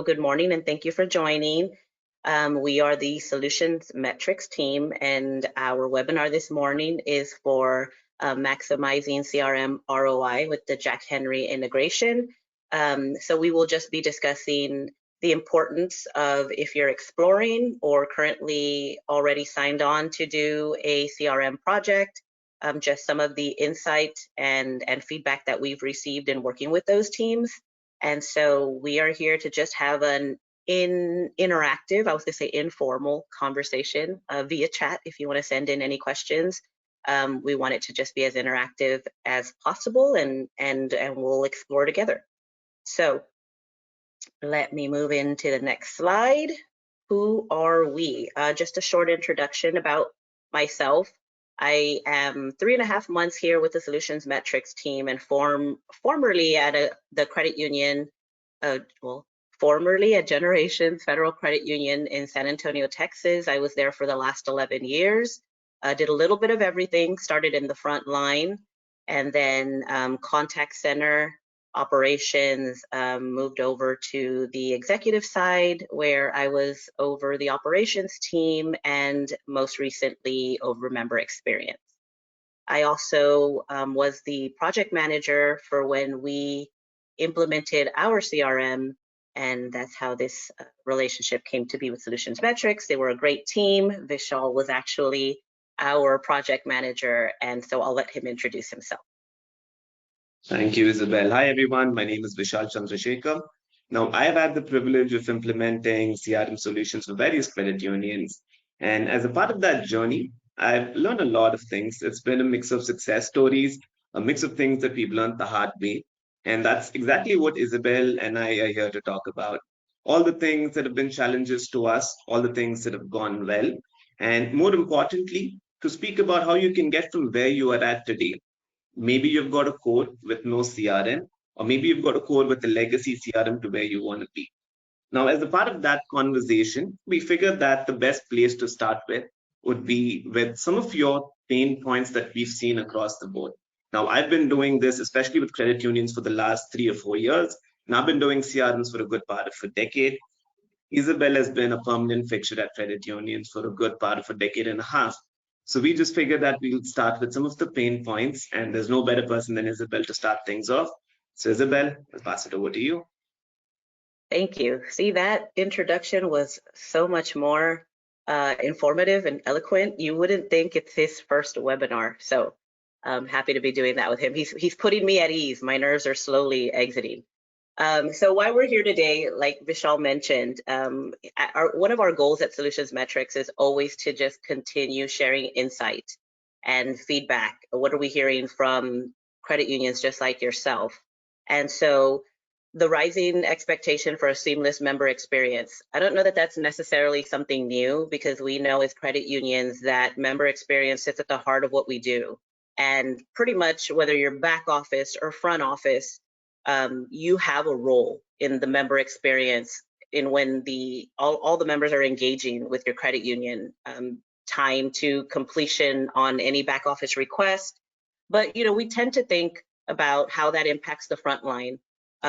Good morning and thank you for joining. We are the Solutions Metrics team, and our webinar this morning is for maximizing CRM ROI with the Jack Henry integration. So we will just be discussing the importance of, if you're exploring or currently already signed on to do a CRM project, just some of the insight and feedback that we've received in working with those teams. And so we are here to just have an interactive, I was going to say informal conversation via chat if you want to send in any questions. We want it to just be as interactive as possible, and we'll explore together. So let me move into the next slide. Who are we? Just a short introduction about myself. I am 3.5 months here with the Solutions Metrics team, and formerly at the credit union, formerly at Generations Federal Credit Union in San Antonio, Texas. I was there for the last 11 years. Did a little bit of everything, started in the front line, and then contact center, operations, moved over to the executive side where I was over the operations team, and most recently over member experience. I also was the project manager for when we implemented our CRM, and that's how this relationship came to be with Solutions Metrics. They were a great team. Vishal was actually our project manager, and so I'll let him introduce himself. Thank you, Isabel. Hi, everyone. My name is Vishal Chandrasekhar. Now, I've had the privilege of implementing CRM solutions for various credit unions. And as a part of that journey, I've learned a lot of things. It's been a mix of success stories, a mix of things that we've learned the hard way. And that's exactly what Isabel and I are here to talk about. All the things that have been challenges to us, all the things that have gone well, and more importantly, to speak about how you can get from where you are at today. Maybe you've got a core with no CRM, or maybe you've got a core with a legacy CRM to where you want to be. Now, as a part of that conversation, we figured that the best place to start with would be with some of your pain points that we've seen across the board. Now, I've been doing this, especially with credit unions, for the last 3 or 4 years, and I've been doing CRMs for a good part of a decade. Isabel has been a permanent fixture at credit unions for a good part of a decade and a half. So we just figured that we'll start with some of the pain points, and there's no better person than Isabel to start things off. So Isabel, I'll pass it over to you. Thank you. See, that introduction was so much more informative and eloquent. You wouldn't think it's his first webinar. So I'm happy to be doing that with him. He's putting me at ease. My nerves are slowly exiting. So why we're here today, like Vishal mentioned, one of our goals at Solutions Metrics is always to just continue sharing insight and feedback. What are we hearing from credit unions just like yourself? And so the rising expectation for a seamless member experience. I don't know that that's necessarily something new, because we know as credit unions that member experience sits at the heart of what we do. And pretty much whether you're back office or front office, you have a role in the member experience in when all the members are engaging with your credit union, time to completion on any back office request. But we tend to think about how that impacts the front line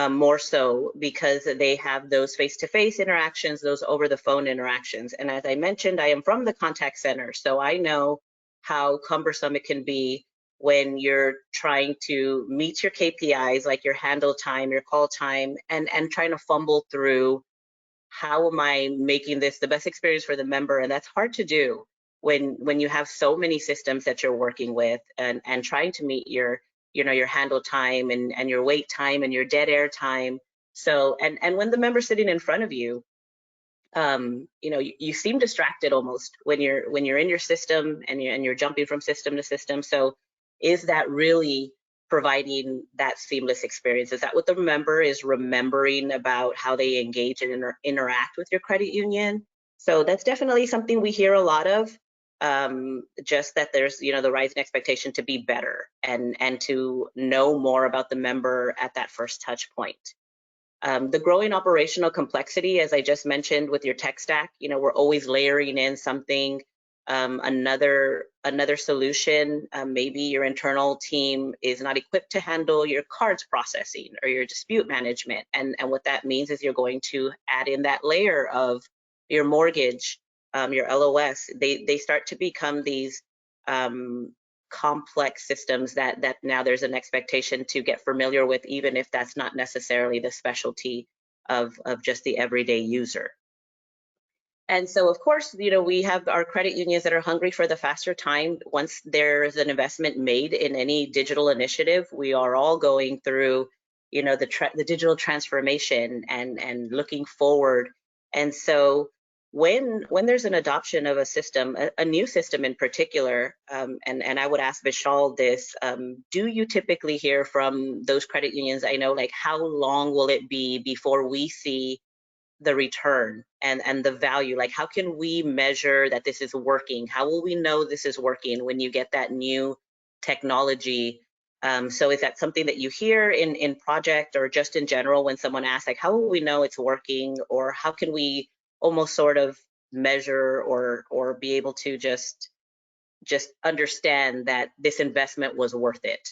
more so, because they have those face-to-face interactions, those over-the-phone interactions. And as I mentioned, I am from the contact center, so I know how cumbersome it can be when you're trying to meet your KPIs, like your handle time, your call time, and trying to fumble through how am I making this the best experience for the member. And that's hard to do when you have so many systems that you're working with, and trying to meet your handle time and your wait time and your dead air time. So and when the member's sitting in front of you, you seem distracted almost when you're in your system and you're jumping from system to system. So is that really providing that seamless experience? Is that what the member is remembering about how they engage and interact with your credit union? So that's definitely something we hear a lot of. Just that there's the rising expectation to be better and to know more about the member at that first touch point. The growing operational complexity, as I just mentioned with your tech stack, we're always layering in something Another solution, maybe your internal team is not equipped to handle your cards processing or your dispute management. And what that means is you're going to add in that layer of your mortgage, your LOS. They start to become these complex systems that now there's an expectation to get familiar with, even if that's not necessarily the specialty of just the everyday user. And so, of course, we have our credit unions that are hungry for the faster time. Once there's an investment made in any digital initiative, we are all going through, the digital transformation and looking forward. And so, when there's an adoption of a system, a new system in particular, and I would ask Vishal this: do you typically hear from those credit unions? I know, like, how long will it be before we see the return and the value? Like, how can we measure that this is working? How will we know this is working when you get that new technology? So is that something that you hear in project or just in general when someone asks, like, how will we know it's working? Or how can we almost sort of measure or be able to just understand that this investment was worth it?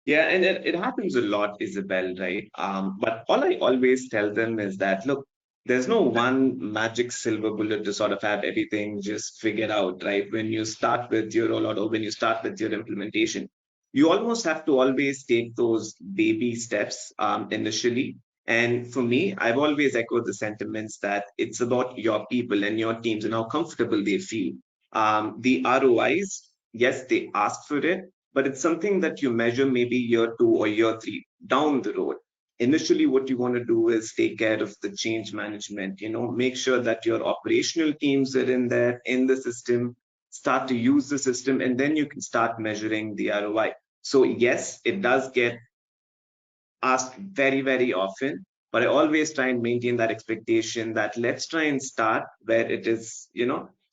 Yeah, and it happens a lot, Isabel, right? But all I always tell them is that, look, there's no one magic silver bullet to sort of have everything just figured out, right? When you start with your rollout or when you start with your implementation, you almost have to always take those baby steps initially. And for me, I've always echoed the sentiments that it's about your people and your teams and how comfortable they feel. The ROIs, yes, they ask for it, but it's something that you measure maybe year 2 or year 3 down the road. Initially, what you want to do is take care of the change management, make sure that your operational teams are in there, in the system, start to use the system, and then you can start measuring the ROI. So yes, it does get asked very, very often, but I always try and maintain that expectation that let's try and start where it is,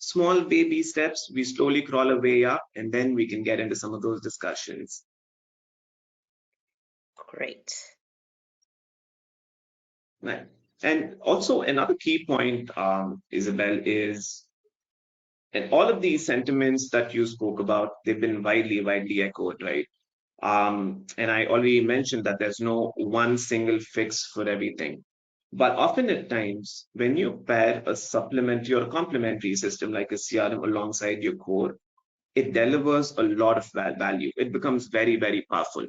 small baby steps. We slowly crawl our way up, and then we can get into some of those discussions. Great. Right. And also another key point, Isabel, is and all of these sentiments that you spoke about, they've been widely, widely echoed, right? And I already mentioned that there's no one single fix for everything. But often at times, when you pair a supplementary or a complementary system like a CRM alongside your core, it delivers a lot of value. It becomes very, very powerful.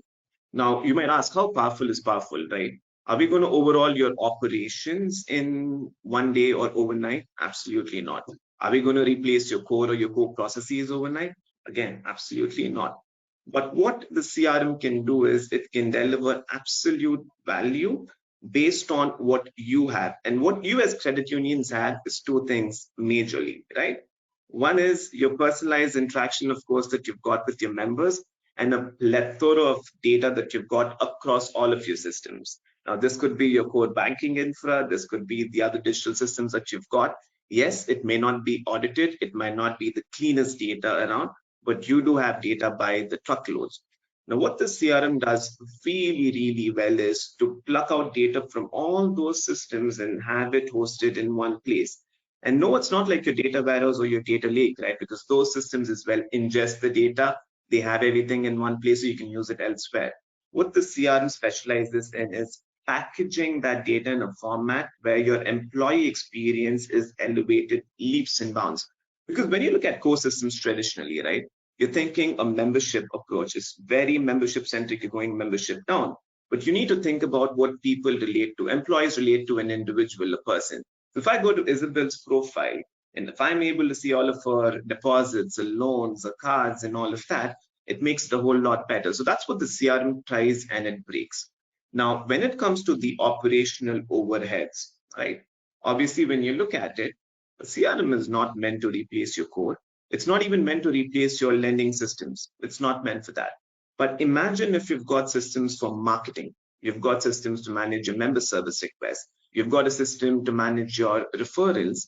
Now, you might ask, how powerful is powerful, right? Are we going to overhaul your operations in one day or overnight? Absolutely not. Are we going to replace your core or your core processes overnight? Again, absolutely not. But what the CRM can do is it can deliver absolute value based on what you have. And what you as credit unions have is two things majorly, right? One is your personalized interaction, of course, that you've got with your members, and a plethora of data that you've got across all of your systems. Now, this could be your core banking infra, this could be the other digital systems that you've got. Yes, it may not be audited, it might not be the cleanest data around, but you do have data by the truckloads. Now, what the CRM does really, really well is to pluck out data from all those systems and have it hosted in one place. And no, it's not like your data warehouse or your data lake, right? Because those systems as well ingest the data. They have everything in one place so you can use it elsewhere. What the CRM specializes in is packaging that data in a format where your employee experience is elevated leaps and bounds. Because when you look at core systems traditionally, right, you're thinking a membership approach is very membership centric, you're going membership down. But you need to think about what people relate to. Employees relate to an individual, a person. So if I go to Isabel's profile, and if I'm able to see all of her deposits, her loans, her cards, and all of that, it makes it a whole lot better. So that's what the CRM tries and it breaks. Now, when it comes to the operational overheads, right? Obviously, when you look at it, a CRM is not meant to replace your core. It's not even meant to replace your lending systems. It's not meant for that. But imagine if you've got systems for marketing, you've got systems to manage your member service requests, you've got a system to manage your referrals.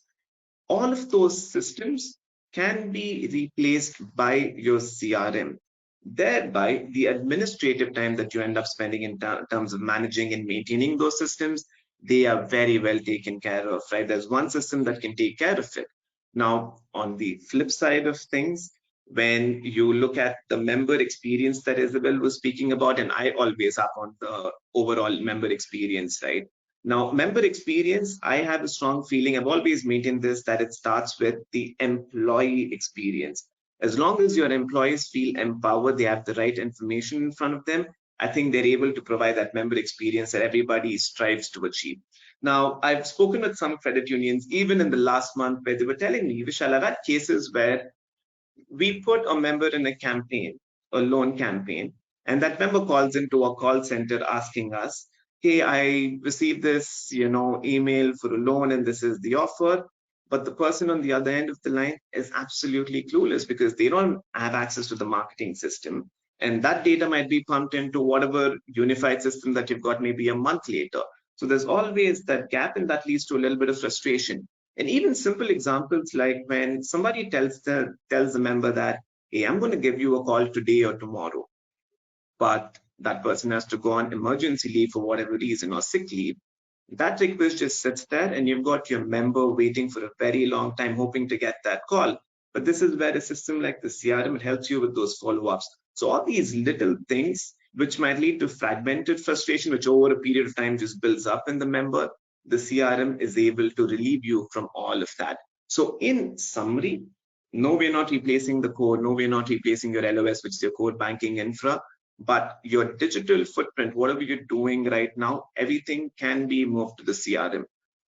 All of those systems can be replaced by your CRM. Thereby, the administrative time that you end up spending in terms of managing and maintaining those systems, they are very well taken care of, right? There's one system that can take care of it. Now, on the flip side of things, when you look at the member experience that Isabel was speaking about, and I always up on the overall member experience, right? Now, member experience, I have a strong feeling, I've always maintained this, that it starts with the employee experience. As long as your employees feel empowered, they have the right information in front of them, I think they're able to provide that member experience that everybody strives to achieve. Now, I've spoken with some credit unions, even in the last month, where they were telling me, Vishal, I've had cases where we put a member in a campaign, a loan campaign, and that member calls into our call center asking us, hey, I received this, email for a loan and this is the offer. But the person on the other end of the line is absolutely clueless because they don't have access to the marketing system. And that data might be pumped into whatever unified system that you've got maybe a month later. So there's always that gap, and that leads to a little bit of frustration. And even simple examples like when somebody tells the member that, hey, I'm going to give you a call today or tomorrow, but that person has to go on emergency leave for whatever reason or sick leave. That request just sits there and you've got your member waiting for a very long time hoping to get that call. But this is where a system like the CRM, it helps you with those follow-ups. So all these little things which might lead to fragmented frustration, which over a period of time just builds up in the member, the CRM is able to relieve you from all of that. So in summary, no, we're not replacing the core. No, we're not replacing your LOS, which is your core banking infra. But your digital footprint, whatever you're doing right now, everything can be moved to the CRM.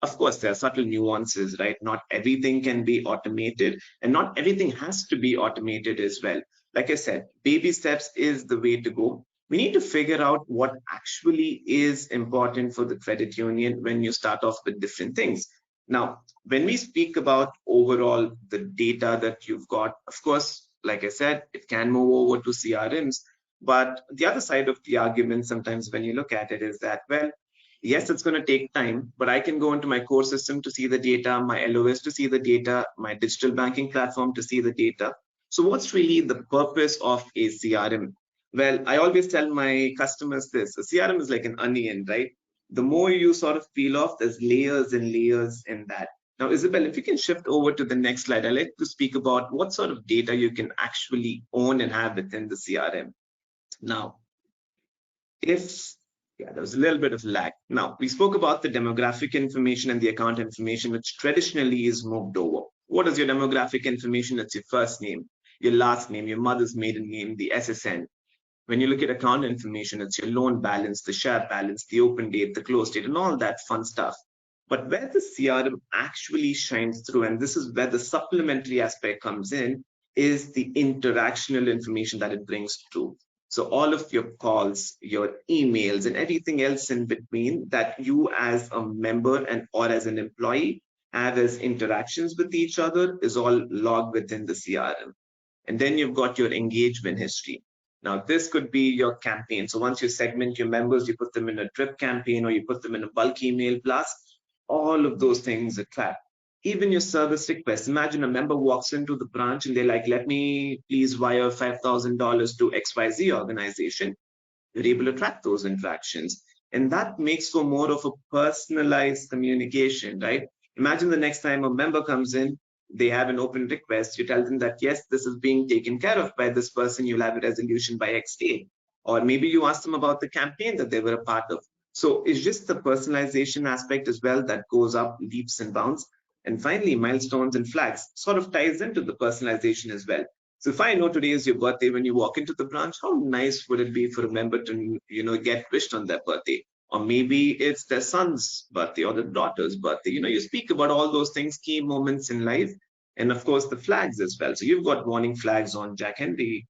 Of course, there are subtle nuances, right? Not everything can be automated, and not everything has to be automated as well. Like I said, baby steps is the way to go. We need to figure out what actually is important for the credit union when you start off with different things. Now, when we speak about overall the data that you've got, of course, like I said, it can move over to CRMs. But the other side of the argument, sometimes when you look at it, is that, well, yes, it's going to take time, but I can go into my core system to see the data, my LOS to see the data, my digital banking platform to see the data. So, what's really the purpose of a CRM? Well, I always tell my customers this: a CRM is like an onion, right? The more you sort of peel off, there's layers and layers in that. Now, Isabel, if you can shift over to the next slide, I'd like to speak about what sort of data you can actually own and have within the CRM. Now, there was a little bit of lag. Now, we spoke about the demographic information and the account information, which traditionally is moved over. What is your demographic information? It's your first name, your last name, your mother's maiden name, the SSN. When you look at account information, it's your loan balance, the share balance, the open date, the close date, and all that fun stuff. But where the CRM actually shines through, and this is where the supplementary aspect comes in, is the interactional information that it brings through. So all of your calls, your emails, and everything else in between that you as a member and or as an employee have as interactions with each other is all logged within the CRM. And then you've got your engagement history. Now, this could be your campaign. So once you segment your members, you put them in a drip campaign or you put them in a bulk email blast, all of those things are tracked. Even your service requests. Imagine a member walks into the branch and they're like, let me please wire $5,000 to XYZ organization. You're able to track those interactions. And that makes for more of a personalized communication, right? Imagine the next time a member comes in, they have an open request, you tell them that, yes, this is being taken care of by this person, you'll have a resolution by X date. Or maybe you ask them about the campaign that they were a part of. So it's just the personalization aspect as well that goes up leaps and bounds. And finally, milestones and flags sort of ties into the personalization as well. So if I know today is your birthday when you walk into the branch, how nice would it be for a member to, get wished on their birthday? Or maybe it's their son's birthday or the daughter's birthday. You speak about all those things, key moments in life, and of course the flags as well. So you've got warning flags on Jack Henry.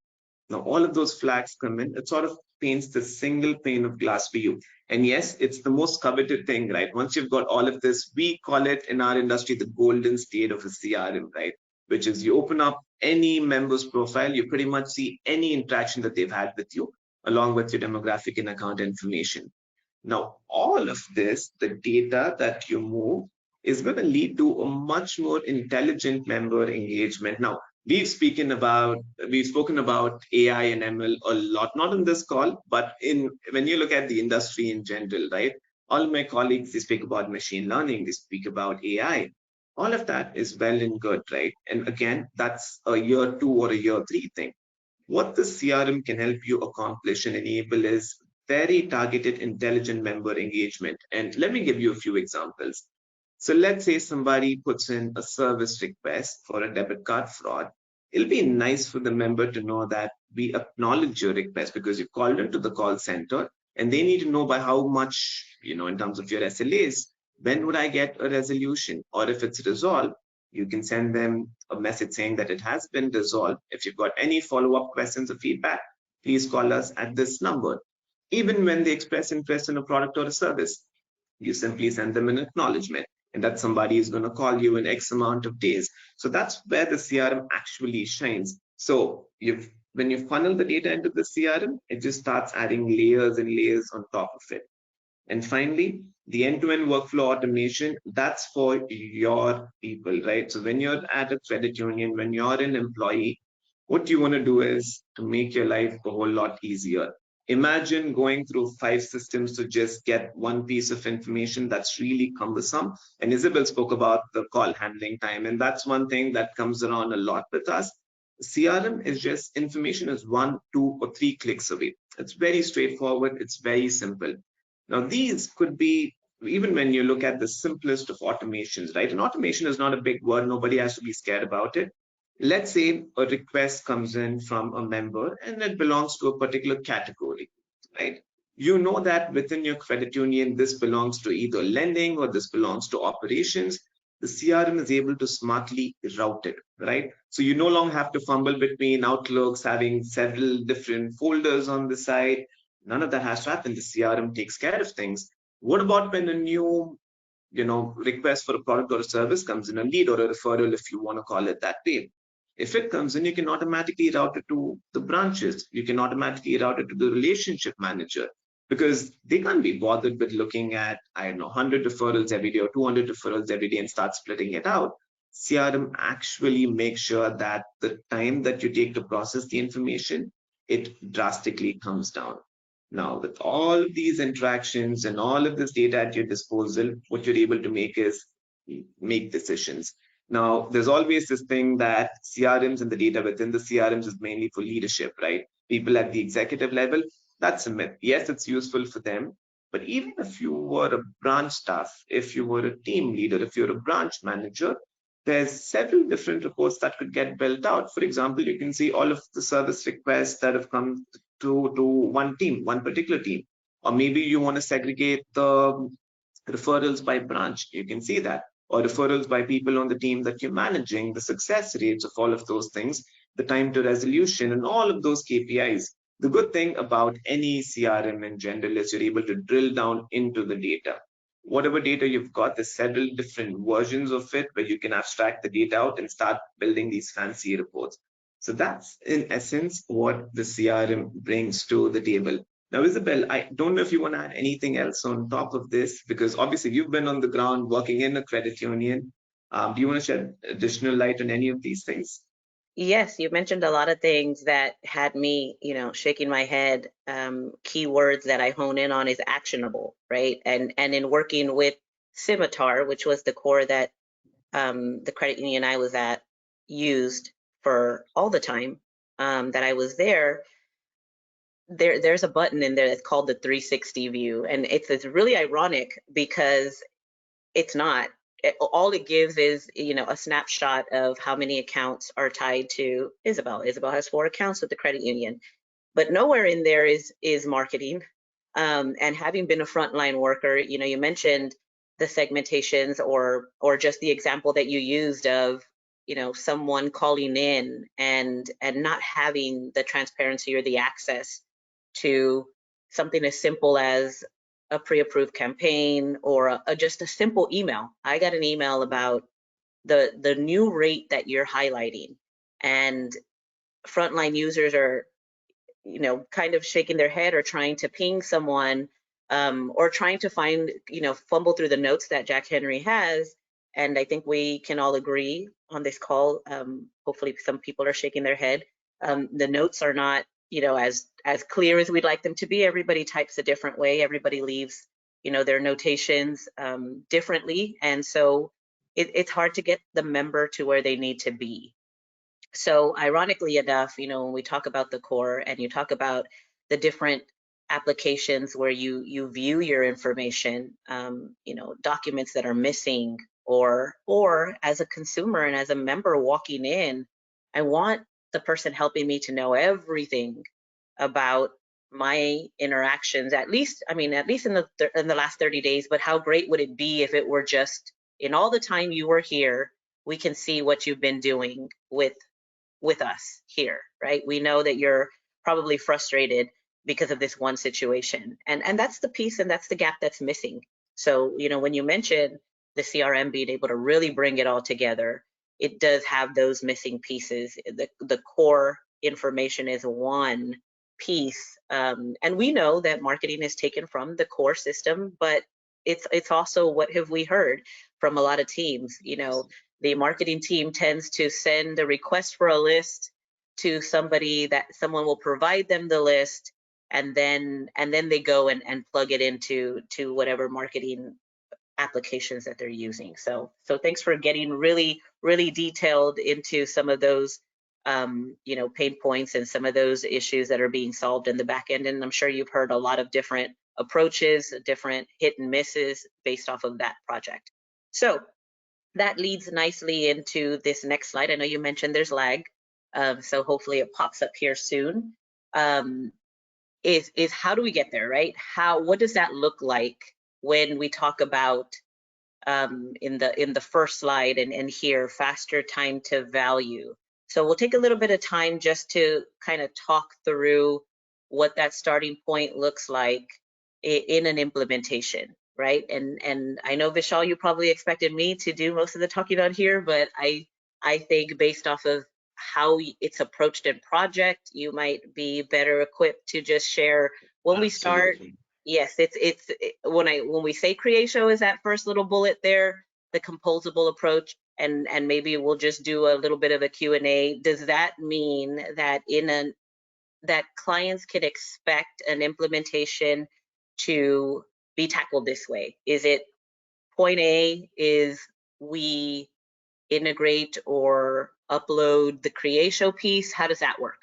Now all of those flags come in. It sort of paints the single pane of glass for you. And yes, it's the most coveted thing, right? Once you've got all of this, we call it in our industry the golden state of a CRM, right? Which is you open up any member's profile, you pretty much see any interaction that they've had with you, along with your demographic and account information. Now, all of this, the data that you move, is going to lead to a much more intelligent member engagement. Now, spoken about AI and ML a lot, not in this call, but when you look at the industry in general, right? All my colleagues, they speak about machine learning, they speak about AI. All of that is well and good, right? And again, that's a year 2 or a year 3 thing. What the CRM can help you accomplish and enable is very targeted, intelligent member engagement. And let me give you a few examples. So let's say somebody puts in a service request for a debit card fraud. It'll be nice for the member to know that we acknowledge your request because you called into the call center, and they need to know by how much, in terms of your SLAs, when would I get a resolution? Or if it's resolved, you can send them a message saying that it has been resolved. If you've got any follow-up questions or feedback, please call us at this number. Even when they express interest in a product or a service, you simply send them an acknowledgement, and that somebody is going to call you in X amount of days. So that's where the CRM actually shines. So when you funnel the data into the CRM, it just starts adding layers and layers on top of it. And finally, the end-to-end workflow automation, that's for your people, right? So when you're at a credit union, when you're an employee, what you want to do is to make your life a whole lot easier. Imagine going through 5 systems to just get one piece of information. That's really cumbersome. And Isabel spoke about the call handling time, and that's one thing that comes around a lot with us. CRM is just information is 1, 2, or 3 clicks away. It's very straightforward. It's very simple. Now, these could be, even when you look at the simplest of automations, right? And automation is not a big word. Nobody has to be scared about it. Let's say a request comes in from a member and it belongs to a particular category, right? You know that within your credit union, this belongs to either lending or this belongs to operations. The CRM is able to smartly route it, right? So you no longer have to fumble between Outlooks, having several different folders on the side. None of that has to happen. The CRM takes care of things. What about when a new, request for a product or a service comes in, a lead or a referral, if you want to call it that way? If it comes in, you can automatically route it to the branches. You can automatically route it to the relationship manager because they can't be bothered with looking at, I don't know, 100 referrals every day or 200 referrals every day and start splitting it out. CRM actually makes sure that the time that you take to process the information, it drastically comes down. Now, with all of these interactions and all of this data at your disposal, what you're able to make is make decisions. Now, there's always this thing that CRMs and the data within the CRMs is mainly for leadership, right? People at the executive level, that's a myth. Yes, it's useful for them. But even if you were a branch staff, if you were a team leader, if you're a branch manager, there's several different reports that could get built out. For example, you can see all of the service requests that have come to one team, one particular team. Or maybe you want to segregate the referrals by branch. You can see that. Or referrals by people on the team that you're managing, the success rates of all of those things, the time to resolution, and all of those KPIs. The good thing about any CRM in general is you're able to drill down into the data. Whatever data you've got, there's several different versions of it where you can abstract the data out and start building these fancy reports. So that's in essence what the CRM brings to the table. Now, Isabel, I don't know if you want to add anything else on top of this, because obviously you've been on the ground working in a credit union. Do you want to shed additional light on any of these things? Yes, you mentioned a lot of things that had me, shaking my head. Keywords that I hone in on is actionable, right? And in working with Symitar, which was the core that the credit union I was at used for all the time that I was there, there's a button in there that's called the 360 view, and it's really ironic because it's not. All it gives is, a snapshot of how many accounts are tied to Isabel. Isabel has 4 accounts with the credit union, but nowhere in there is marketing. And having been a frontline worker, you mentioned the segmentations or just the example that you used of, someone calling in and not having the transparency or the access to something as simple as a pre-approved campaign or just a simple email. I got an email about the new rate that you're highlighting, and frontline users are, kind of shaking their head or trying to ping someone, or trying to find, fumble through the notes that Jack Henry has. And I think we can all agree on this call. Hopefully, some people are shaking their head. The notes are not, as clear as we'd like them to be. Everybody types a different way. Everybody leaves, their notations differently, and so it's hard to get the member to where they need to be. So ironically enough, when we talk about the core and you talk about the different applications where you view your information, documents that are missing, or as a consumer and as a member walking in, I want the person helping me to know everything about my interactions, at least in the last 30 days. But how great would it be if it were just in all the time you were here, we can see what you've been doing with us here, right? We know that you're probably frustrated because of this one situation. And that's the piece and that's the gap that's missing. So, when you mention the CRM being able to really bring it all together, it does have those missing pieces. The core information is one piece. And we know that marketing is taken from the core system, but it's also, what have we heard from a lot of teams? The marketing team tends to send a request for a list to somebody, that someone will provide them the list, and then they go and plug it into whatever marketing applications that they're using. So thanks for getting really, really detailed into some of those pain points and some of those issues that are being solved in the back end. And I'm sure you've heard a lot of different approaches, different hit and misses based off of that project. So that leads nicely into this next slide. I know you mentioned there's lag, so hopefully it pops up here soon. Is how do we get there, right? What does that look like when we talk about in the first slide and here, faster time to value? So we'll take a little bit of time just to kind of talk through what that starting point looks like in an implementation, right? And I know, Vishal, you probably expected me to do most of the talking on here, but I think based off of how it's approached in project, you might be better equipped to just share when we start. Absolutely. Yes, when we say creation is that first little bullet there, the composable approach, and maybe we'll just do a little bit of a Q&A. Does that mean that that clients can expect an implementation to be tackled this way? Is it point A is we integrate or upload the creation piece? How does that work?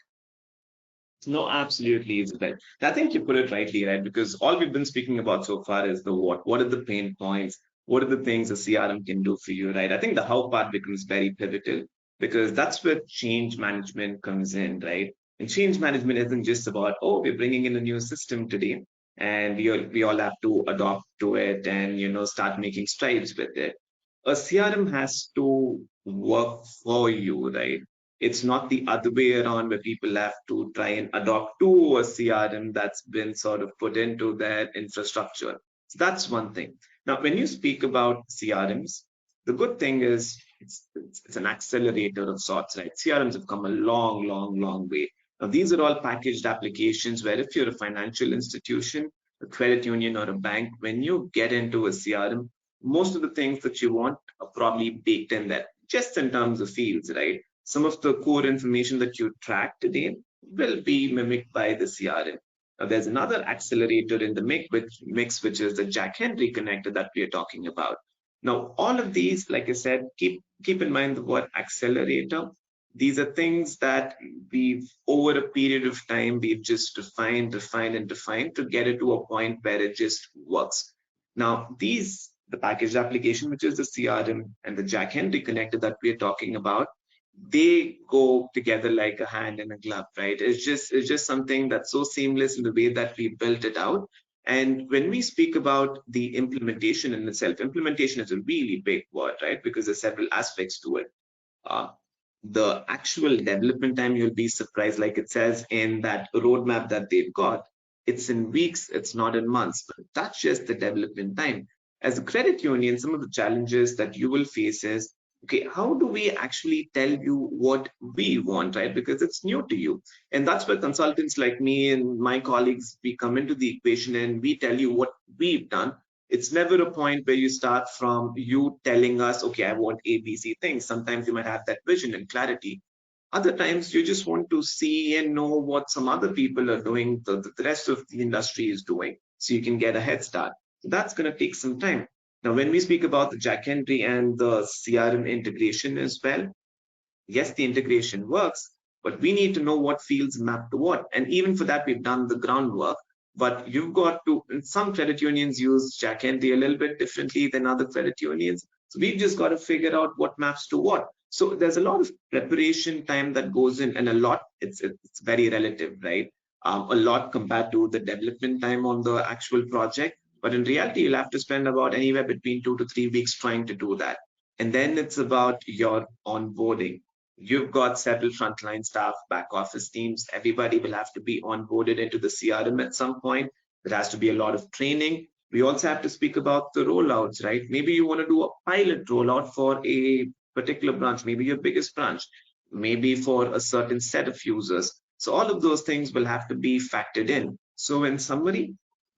No, absolutely, Isabel. I think you put it rightly, right? Because all we've been speaking about so far is the what. What are the pain points? What are the things a CRM can do for you, right? I think the how part becomes very pivotal because that's where change management comes in, right? And change management isn't just about, oh, we're bringing in a new system today and we all have to adopt to it and, start making strides with it. A CRM has to work for you, right? It's not the other way around where people have to try and adopt to a CRM that's been sort of put into their infrastructure. So that's one thing. Now, when you speak about CRMs, the good thing is it's an accelerator of sorts, right? CRMs have come a long, long, long way. Now, these are all packaged applications where if you're a financial institution, a credit union, or a bank, when you get into a CRM, most of the things that you want are probably baked in there, just in terms of fields, right? Some of the core information that you track today will be mimicked by the CRM. Now, there's another accelerator in the mix, which is the Jack Henry connector that we are talking about. Now, all of these, like I said, keep in mind the word accelerator. These are things that over a period of time, we've just refined to get it to a point where it just works. Now, the packaged application, which is the CRM and the Jack Henry connector that we're talking about, they go together like a hand in a glove, right? It's just something that's so seamless in the way that we built it out. And when we speak about the implementation in itself, implementation is a really big word, right? Because there's several aspects to it. Uh, the actual development time, you'll be surprised, like it says in that roadmap that they've got, it's in weeks, it's not in months, but that's just the development time. As a credit union, some of the challenges that you will face is, okay, how do we actually tell you what we want, right? Because it's new to you. And that's where consultants like me and my colleagues, we come into the equation and we tell you what we've done. It's never a point where you start from you telling us, okay, I want ABC things. Sometimes you might have that vision and clarity. Other times you just want to see and know what some other people are doing, the rest of the industry is doing, so you can get a head start. So that's going to take some time. Now, when we speak about the Jack Henry and the CRM integration as well, yes, the integration works, but we need to know what fields map to what. And even for that, we've done the groundwork. But you've got to, and some credit unions use Jack Henry a little bit differently than other credit unions. So we've just got to figure out what maps to what. So there's a lot of preparation time that goes in, and a lot, it's very relative, right? A lot compared to the development time on the actual project. But in reality, you'll have to spend about anywhere between 2 to 3 weeks trying to do that. And then it's about your onboarding. You've got several frontline staff, back office teams. Everybody will have to be onboarded into the CRM at some point. There has to be a lot of training. We also have to speak about the rollouts, right? Maybe you want to do a pilot rollout for a particular branch, maybe your biggest branch, maybe for a certain set of users. So all of those things will have to be factored in. So in summary,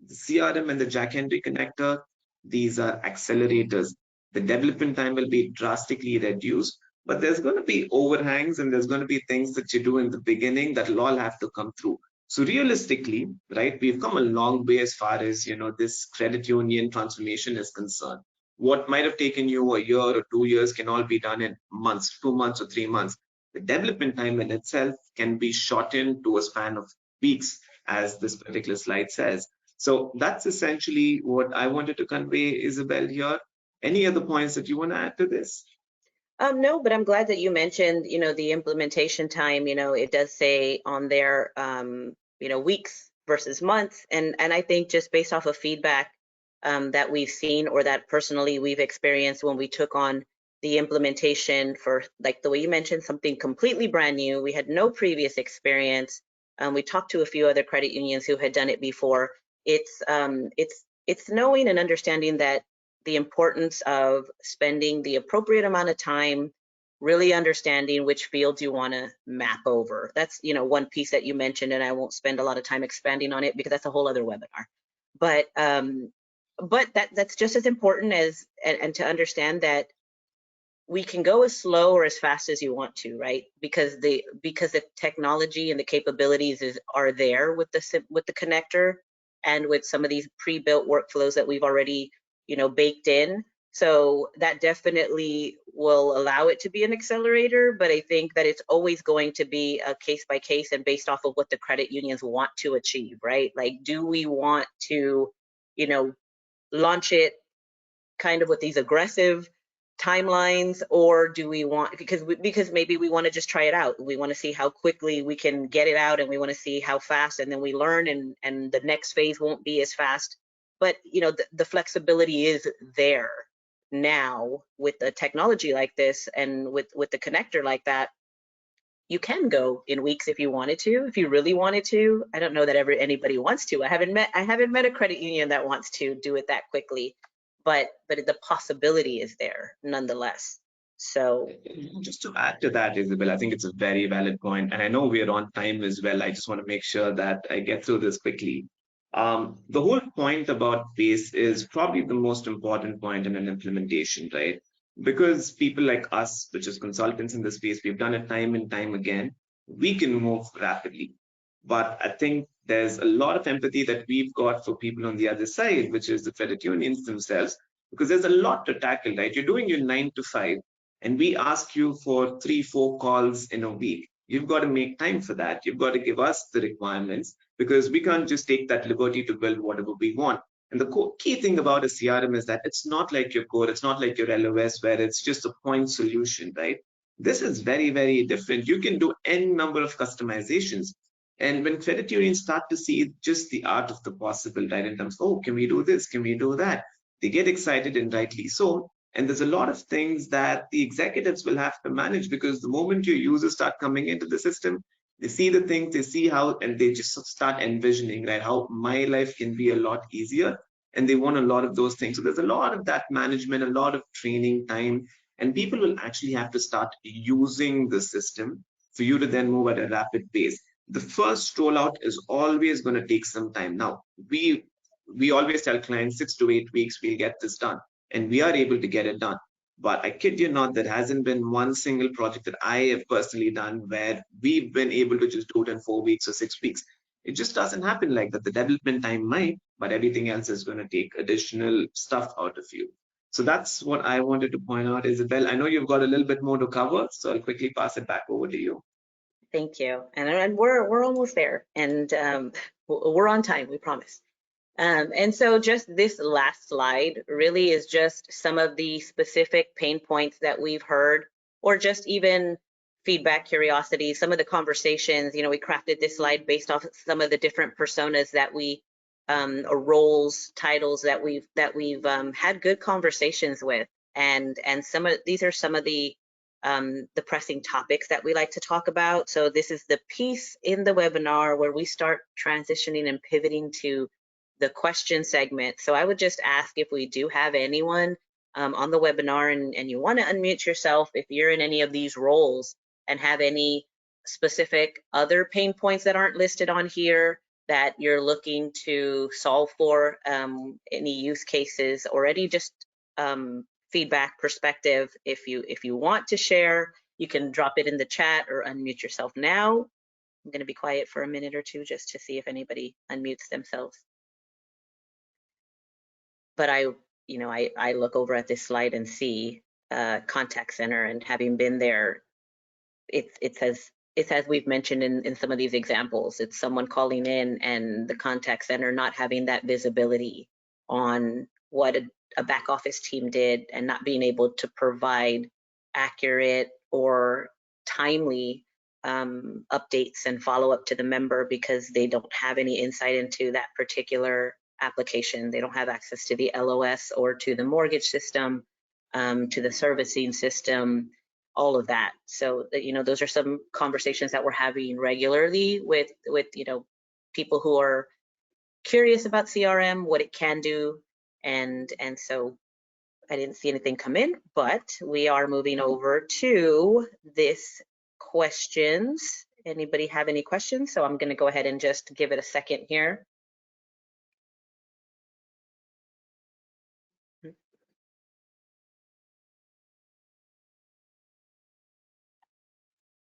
the CRM and the Jack Henry connector, these are accelerators. The development time will be drastically reduced, but there's going to be overhangs and there's going to be things that you do in the beginning that will all have to come through. So realistically, right, we've come a long way as far as, this credit union transformation is concerned. What might have taken you a year or 2 years can all be done in months, 2 months or 3 months. The development time in itself can be shortened to a span of weeks, as this particular slide says. So that's essentially what I wanted to convey, Isabel, here. Any other points that you want to add to this? No, but I'm glad that you mentioned, the implementation time. It does say on there, weeks versus months, and I think just based off of feedback that we've seen, or that personally we've experienced when we took on the implementation for, like the way you mentioned, something completely brand new. We had no previous experience. We talked to a few other credit unions who had done it before. It's knowing and understanding that the importance of spending the appropriate amount of time really understanding which fields you want to map over. That's, one piece that you mentioned, and I won't spend a lot of time expanding on it because that's a whole other webinar. But that's just as important as, and to understand that we can go as slow or as fast as you want to, right? Because the technology and the capabilities are there with the connector and with some of these pre-built workflows that we've already baked in. So that definitely will allow it to be an accelerator, but I think that it's always going to be a case by case and based off of what the credit unions want to achieve, right? Like, do we want to, launch it kind of with these aggressive timelines, or do we want, because maybe we want to just try it out. We want to see how quickly we can get it out, and we want to see how fast, and then we learn, and the next phase won't be as fast. But the flexibility is there now with the technology like this, and with the connector like that. You can go in weeks if you wanted to, if you really wanted to. I don't know that anybody wants to. I haven't met a credit union that wants to do it that quickly, but the possibility is there nonetheless. So just to add to that, Isabel, I think it's a very valid point, and I know we're on time as well. I just want to make sure that I get through this quickly. The whole point about pace is probably the most important point in an implementation, right? Because people like us, which is consultants in this space, we've done it time and time again. We can move rapidly, but I think there's a lot of empathy that we've got for people on the other side, which is the credit unions themselves, because there's a lot to tackle, right? You're doing your 9 to 5, and we ask you for 3, 4 calls in a week. You've got to make time for that. You've got to give us the requirements, because we can't just take that liberty to build whatever we want. And the key thing about a CRM is that it's not like your core, it's not like your LOS where it's just a point solution, right? This is very, very different. You can do any number of customizations. And when credit unions start to see just the art of the possible, right, in terms, oh, can we do this? Can we do that? They get excited, and rightly so. And there's a lot of things that the executives will have to manage, because the moment your users start coming into the system, they see the things, they see how, and they just start envisioning, right, how my life can be a lot easier. And they want a lot of those things. So there's a lot of that management, a lot of training time, and people will actually have to start using the system for you to then move at a rapid pace. The first rollout is always going to take some time. Now, we always tell clients 6 to 8 weeks, we'll get this done, and we are able to get it done. But I kid you not, there hasn't been one single project that I have personally done where we've been able to just do it in 4 weeks or 6 weeks. It just doesn't happen like that. The development time might, but everything else is going to take additional stuff out of you. So that's what I wanted to point out, Isabel. I know you've got a little bit more to cover, so I'll quickly pass it back over to you. Thank you. And we're almost there, and we're on time, we promise. And so just this last slide really is just some of the specific pain points that we've heard, or just even feedback, curiosity, some of the conversations. We crafted this slide based off some of the different personas that we, or roles, titles that we've had good conversations with, and some of these are some of the pressing topics that we like to talk about. So this is the piece in the webinar where we start transitioning and pivoting to the question segment. So I would just ask if we do have anyone on the webinar and you want to unmute yourself, if you're in any of these roles and have any specific other pain points that aren't listed on here that you're looking to solve for, any use cases or any just feedback, perspective. If you want to share, you can drop it in the chat or unmute yourself now. I'm going to be quiet for a minute or two just to see if anybody unmutes themselves. But I look over at this slide and see contact center, and having been there, it's as we've mentioned in some of these examples. It's someone calling in and the contact center not having that visibility on what a back office team did, and not being able to provide accurate or timely updates and follow up to the member because they don't have any insight into that particular application. They don't have access to the LOS or to the mortgage system, to the servicing system, all of that. So those are some conversations that we're having regularly with people who are curious about CRM, what it can do, and so I didn't see anything come in, but we are moving over to this questions. Anybody have any questions? So I'm going to go ahead and just give it a second here.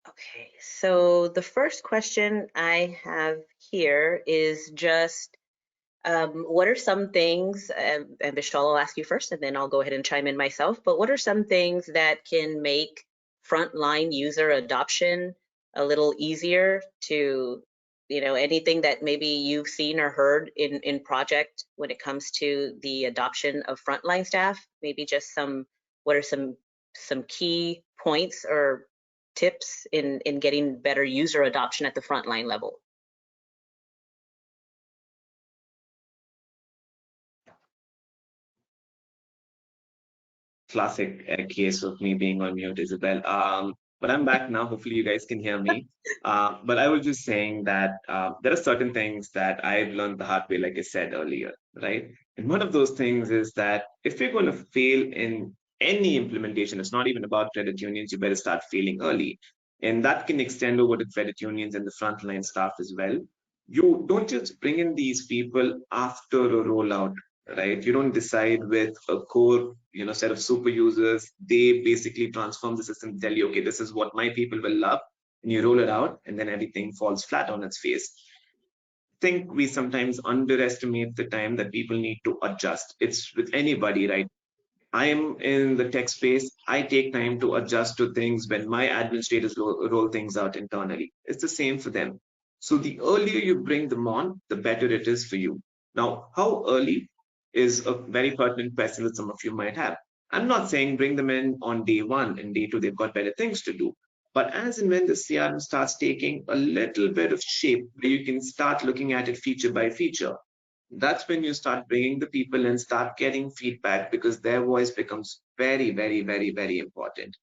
Okay, so the first question I have here is just what are some things, and Vishal, I'll ask you first, and then I'll go ahead and chime in myself, but what are some things that can make frontline user adoption a little easier to, anything that maybe you've seen or heard in project when it comes to the adoption of frontline staff? Maybe just what are some key points or tips in getting better user adoption at the frontline level? Classic case of me being on mute, Isabel. But I'm back now. Hopefully, you guys can hear me. But I was just saying that there are certain things that I've learned the hard way, like I said earlier, right? And one of those things is that if you're going to fail in any implementation, it's not even about credit unions, you better start failing early. And that can extend over to credit unions and the frontline staff as well. You don't just bring in these people after a rollout, right? You don't decide with a core, set of super users. They basically transform the system, tell you, okay, this is what my people will love, and you roll it out, and then everything falls flat on its face. I think we sometimes underestimate the time that people need to adjust. It's with anybody, right? I am in the tech space. I take time to adjust to things when my administrators roll things out internally. It's the same for them. So the earlier you bring them on, the better it is for you. Now, how early is a very pertinent question that some of you might have. I'm not saying bring them in on day one and day two, they've got better things to do. But as and when the CRM starts taking a little bit of shape, where you can start looking at it feature by feature, that's when you start bringing the people and start getting feedback, because their voice becomes very, very, very, very important.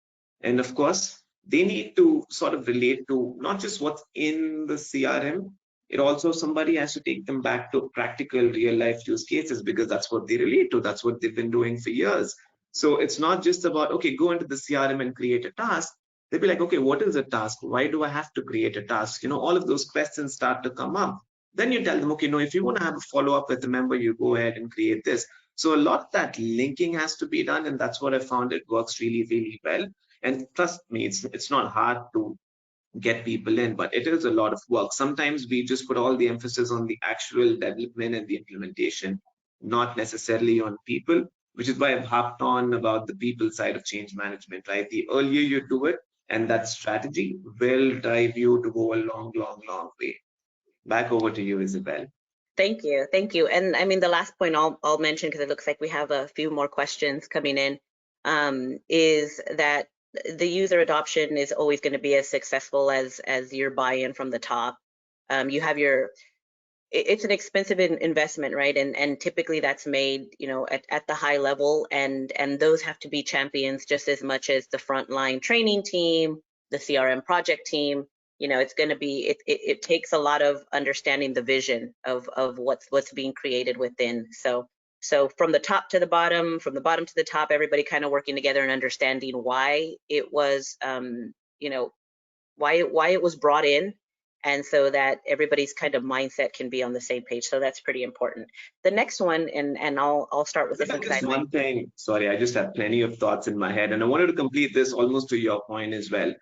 And of course, they need to sort of relate to not just what's in the CRM, it also somebody has to take them back to practical real life use cases, because that's what they relate to. That's what they've been doing for years. So it's not just about, okay, go into the CRM and create a task. They'll be like, okay, what is a task? Why do I have to create a task? All of those questions start to come up. Then you tell them, okay, no, if you want to have a follow-up with a member, you go ahead and create this. So a lot of that linking has to be done, and that's what I found it works really, really well. And trust me, it's not hard to get people in, but it is a lot of work. Sometimes we just put all the emphasis on the actual development and the implementation, not necessarily on people. which is why I've harped on about the people side of change management, right? The earlier you do it, and that strategy will drive you to go a long, long, long way. Back over to you, Isabel. Thank you. Thank you. And I mean, the last point I'll mention, because it looks like we have a few more questions coming in, is that the user adoption is always going to be as successful as your buy-in from the top. You have your it's an expensive investment, right? And typically that's made, at the high level, and those have to be champions just as much as the frontline training team, the CRM project team. It's going to be it takes a lot of understanding the vision of what's being created within. So from the top to the bottom, from the bottom to the top, everybody kind of working together and understanding why it was, why it was brought in, and so that everybody's kind of mindset can be on the same page. So that's pretty important. The next one, and I'll start with this one. Just one thing, sorry, I just have plenty of thoughts in my head, and I wanted to complete this almost to your point as well.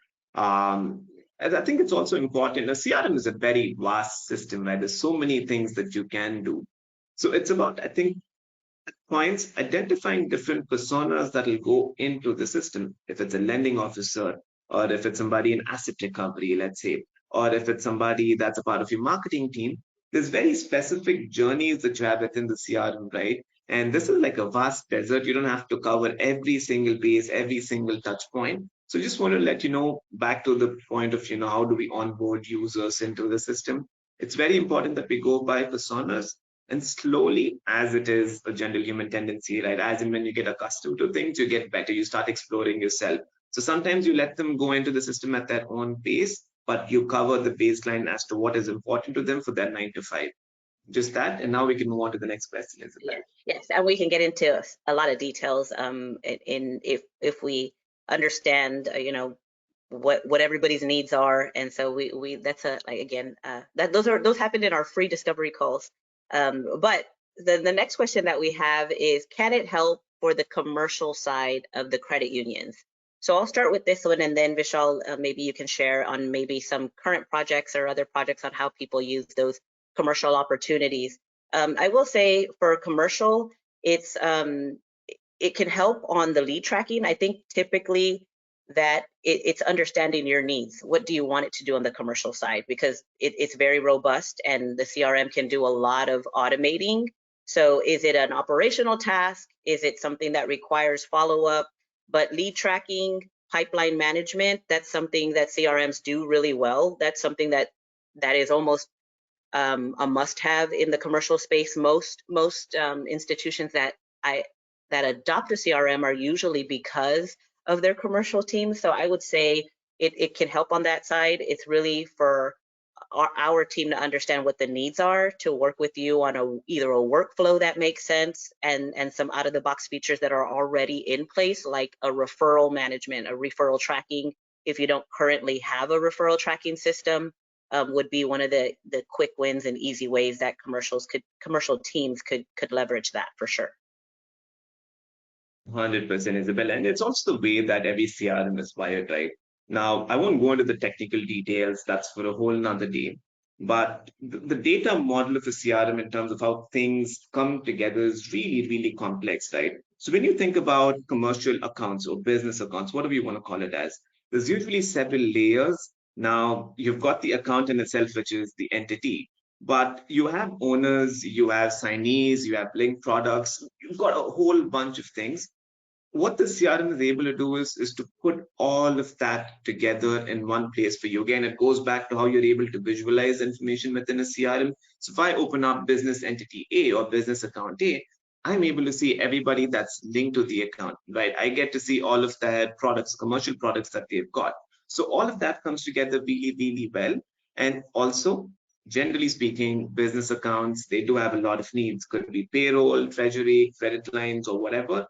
And I think it's also important. A CRM is a very vast system, right? There's so many things that you can do. So it's about, I think, clients identifying different personas that will go into the system. If it's a lending officer, or if it's somebody in asset recovery, let's say, or if it's somebody that's a part of your marketing team, there's very specific journeys that you have within the CRM, right? And this is like a vast desert. You don't have to cover every single base, every single touch point. So just want to let you know, back to the point of, how do we onboard users into the system? It's very important that we go by personas, and slowly, as it is a general human tendency, right? As in when you get accustomed to things, you get better, you start exploring yourself. So sometimes you let them go into the system at their own pace, but you cover the baseline as to what is important to them for their 9 to 5. Just that, and now we can move on to the next question, Isabel. Yes, and we can get into a lot of details in if we understand, what everybody's needs are. And so we that's again, that those happened in our free discovery calls. But the next question that we have is, can it help for the commercial side of the credit unions? So I'll start with this one, and then Vishal, maybe you can share on maybe some current projects or other projects on how people use those commercial opportunities. I will say for commercial, it can help on the lead tracking. I think typically that it's understanding your needs. What do you want it to do on the commercial side? Because it's very robust, and the CRM can do a lot of automating. So is it an operational task? Is it something that requires follow-up? But lead tracking, pipeline management, that's something that CRMs do really well. That's something that is almost a must-have in the commercial space. Most institutions that adopt a CRM are usually because of their commercial team. So I would say it can help on that side. It's really for our team to understand what the needs are, to work with you on either a workflow that makes sense, and some out-of-the-box features that are already in place, like a referral management, a referral tracking. If you don't currently have a referral tracking system, would be one of the quick wins and easy ways that commercial teams could leverage that for sure. 100%, Isabel. And it's also the way that every CRM is wired, right? Now, I won't go into the technical details, that's for a whole nother day. But the data model of a CRM in terms of how things come together is really, really complex, right? So when you think about commercial accounts or business accounts, whatever you want to call it as, there's usually several layers. Now, you've got the account in itself, which is the entity, but you have owners, you have signees, you have linked products, you've got a whole bunch of things. What the CRM is able to do is to put all of that together in one place for you. Again, it goes back to how you're able to visualize information within a CRM. So if I open up business entity A or business account A, I'm able to see everybody that's linked to the account, right? I get to see all of their products, commercial products that they've got. So all of that comes together really, really well. And also, generally speaking, business accounts, they do have a lot of needs. Could be payroll, treasury, credit lines, or whatever.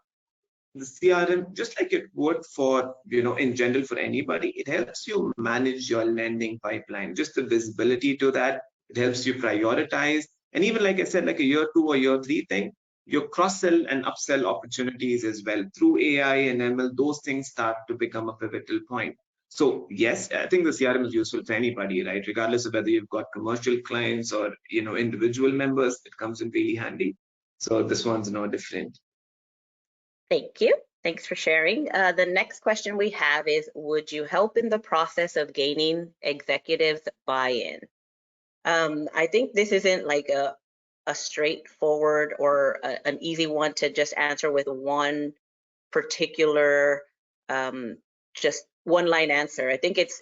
The CRM, just like it would for, in general for anybody, it helps you manage your lending pipeline, just the visibility to that. It helps you prioritize. And even like I said, like a year 2 or year 3 thing, your cross-sell and upsell opportunities as well through AI and ML, those things start to become a pivotal point. So yes, I think the CRM is useful for anybody, right? Regardless of whether you've got commercial clients or, individual members, it comes in really handy. So this one's no different. Thank you. Thanks for sharing. The next question we have is, would you help in the process of gaining executives buy-in? I think this isn't like a straightforward or an easy one to just answer with one particular um, just one line answer. I think it's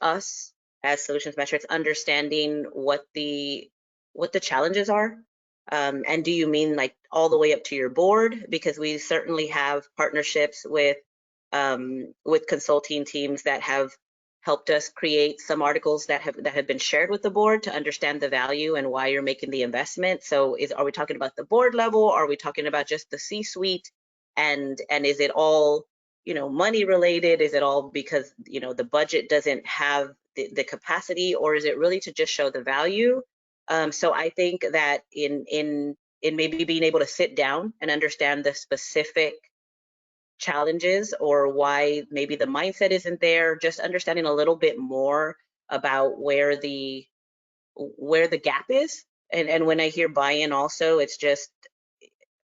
us as solutions metrics understanding what the challenges are. And do you mean like all the way up to your board? Because we certainly have partnerships with consulting teams that have helped us create some articles that have been shared with the board to understand the value and why you're making the investment. So are we talking about the board level? Are we talking about just the C-suite? And is it all, money related? Is it all because, the budget doesn't have the capacity, or is it really to just show the value? So I think that in maybe being able to sit down and understand the specific challenges or why maybe the mindset isn't there, just understanding a little bit more about where the gap is. And when I hear buy-in also, it's just,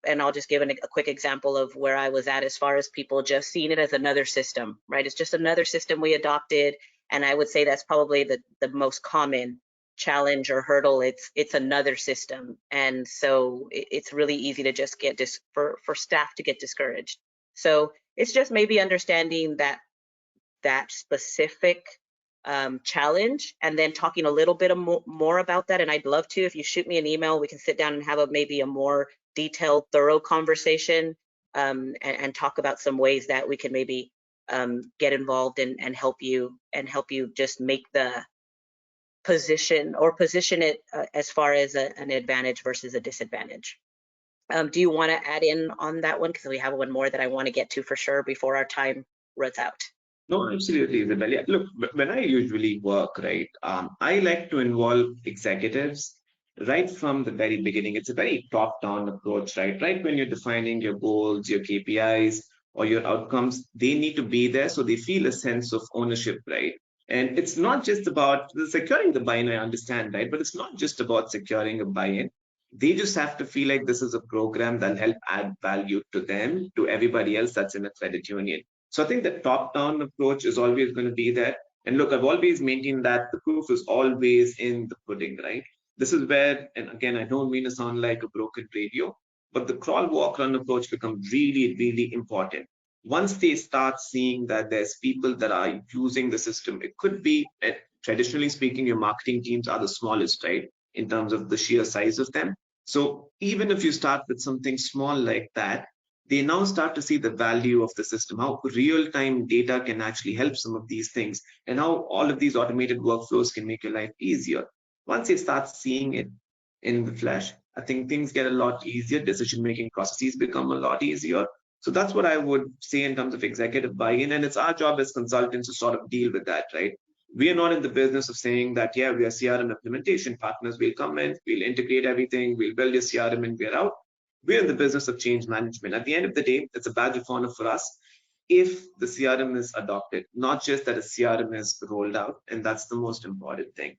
and I'll just give a quick example of where I was at as far as people just seeing it as another system, right? It's just another system we adopted. And I would say that's probably the most common challenge or hurdle. It's another system. And so it's really easy to just get for staff to get discouraged. So it's just maybe understanding that specific challenge and then talking a little bit more about that. And I'd love to, if you shoot me an email, we can sit down and have maybe a more detailed, thorough conversation and talk about some ways that we can maybe get involved and help you just make the position it as far as an advantage versus a disadvantage. Do you want to add in on that one? Because we have one more that I want to get to for sure before our time runs out. No, absolutely, Isabel. Yeah, look, when I usually work, right, I like to involve executives right from the very beginning. It's a very top-down approach, right? Right when you're defining your goals, your KPIs, or your outcomes, they need to be there so they feel a sense of ownership, right? And it's not just about securing the buy-in, I understand, right? But it's not just about securing a buy-in. They just have to feel like this is a program that'll help add value to them, to everybody else that's in a credit union. So I think the top-down approach is always going to be there. And look, I've always maintained that the proof is always in the pudding, right? This is where, and again, I don't mean to sound like a broken radio, but the crawl, walk, run approach becomes really, really important. Once they start seeing that there's people that are using the system, it could be, traditionally speaking, your marketing teams are the smallest, right? In terms of the sheer size of them. So even if you start with something small like that, they now start to see the value of the system, how real-time data can actually help some of these things, and how all of these automated workflows can make your life easier. Once they start seeing it in the flesh, I think things get a lot easier. Decision-making processes become a lot easier. So that's what I would say in terms of executive buy-in. And it's our job as consultants to sort of deal with that, right? We are not in the business of saying that, yeah, we are CRM implementation partners. We'll come in, we'll integrate everything, we'll build a CRM and we're out. We're in the business of change management. At the end of the day, it's a badge of honor for us if the CRM is adopted, not just that a CRM is rolled out. And that's the most important thing.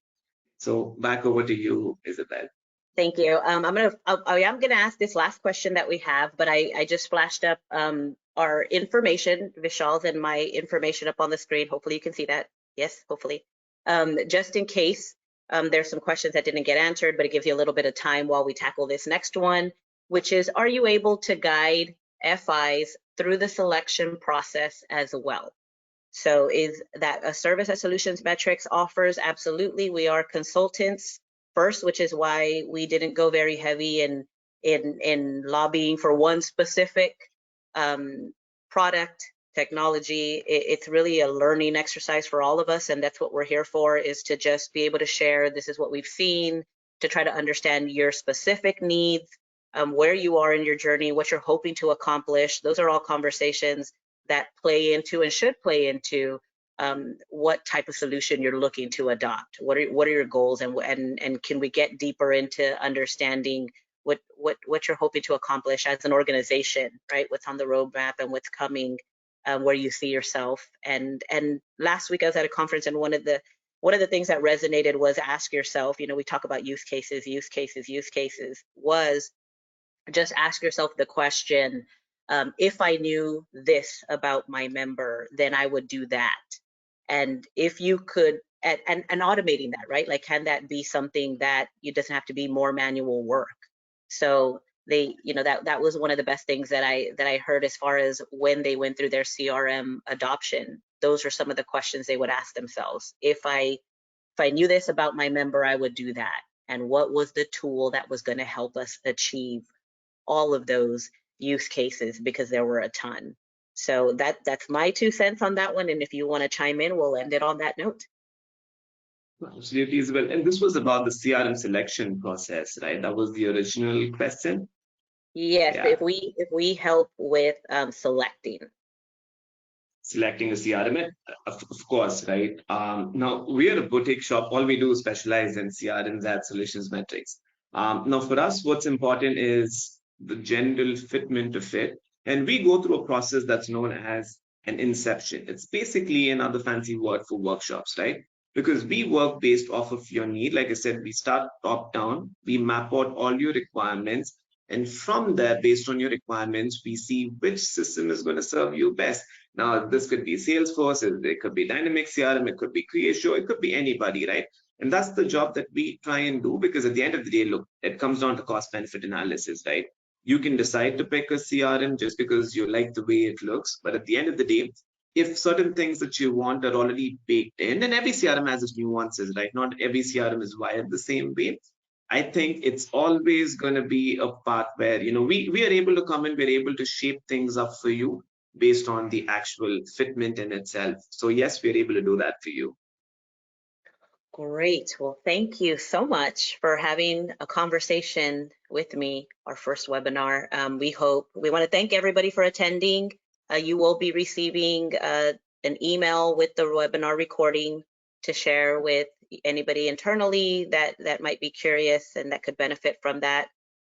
So back over to you, Isabel. Thank you. I am gonna ask this last question that we have, but I just flashed up our information, Vishal's and my information up on the screen. Hopefully you can see that. Yes, hopefully. Just in case there's some questions that didn't get answered, but it gives you a little bit of time while we tackle this next one, which is, are you able to guide FIs through the selection process as well? So is that a service that Solutions Metrics offers? Absolutely. We are consultants first, which is why we didn't go very heavy in lobbying for one specific product technology. It's really a learning exercise for all of us, and that's what we're here for, is to just be able to share, this is what we've seen, to try to understand your specific needs, where you are in your journey, what you're hoping to accomplish. Those are all conversations that play into and should play into what type of solution you're looking to adopt. What are your goals, and can we get deeper into understanding what you're hoping to accomplish as an organization, right? What's on the roadmap and what's coming, where you see yourself. And last week I was at a conference, and one of the things that resonated was, ask yourself, we talk about use cases, was just ask yourself the question, if I knew this about my member, then I would do that. And if you could, and automating that, right? Like, can that be something that it doesn't have to be more manual work? So they, that was one of the best things that I heard as far as when they went through their CRM adoption. Those are some of the questions they would ask themselves. If I knew this about my member, I would do that. And what was the tool that was going to help us achieve all of those use cases, because there were a ton. So that's my 2 cents on that one. And if you want to chime in, we'll end it on that note. Absolutely, Isabel. And this was about the CRM selection process, right? That was the original question. Yes, Yeah. if we help with selecting. Selecting a CRM, of course, right? Now, we are a boutique shop. All we do is specialize in CRMs, ad solutions, metrics. Now, for us, what's important is the general fitment of it. And we go through a process that's known as an inception. It's basically another fancy word for workshops, right? Because we work based off of your need. Like I said, we start top down, we map out all your requirements. And from there, based on your requirements, we see which system is going to serve you best. Now, this could be Salesforce, it could be Dynamics CRM, it could be Creatio, it could be anybody, right? And that's the job that we try and do, because at the end of the day, look, it comes down to cost benefit analysis, right? You can decide to pick a CRM just because you like the way it looks. But at the end of the day, if certain things that you want are already baked in, then every CRM has its nuances, right? Not every CRM is wired the same way. I think it's always going to be a path where, we are able to come in, we're able to shape things up for you based on the actual fitment in itself. So yes, we're able to do that for you. Great. Well, thank you so much for having a conversation with me, our first webinar. We want to thank everybody for attending. You will be receiving an email with the webinar recording to share with anybody internally that might be curious and that could benefit from that.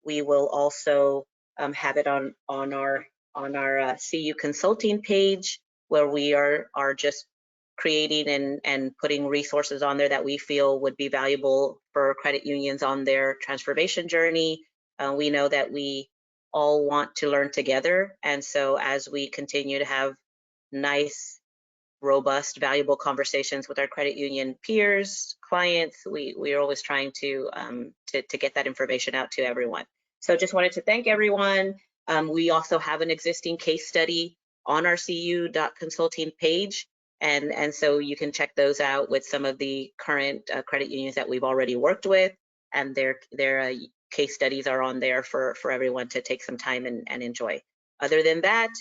We will also have it on our CU consulting page, where we are just creating and putting resources on there that we feel would be valuable for credit unions on their transformation journey. We know that we all want to learn together. And so as we continue to have nice, robust, valuable conversations with our credit union peers, clients, we are always trying to get that information out to everyone. So just wanted to thank everyone. We also have an existing case study on our cu.consulting page. And so you can check those out with some of the current credit unions that we've already worked with, and their case studies are on there for everyone to take some time and enjoy. Other than that,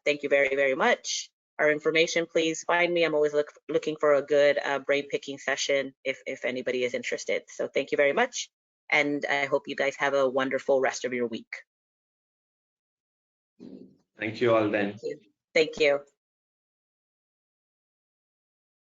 thank you very, very much. Our information, please find me. I'm always looking for a good brain picking session if anybody is interested. So thank you very much. And I hope you guys have a wonderful rest of your week. Thank you all then. Thank you.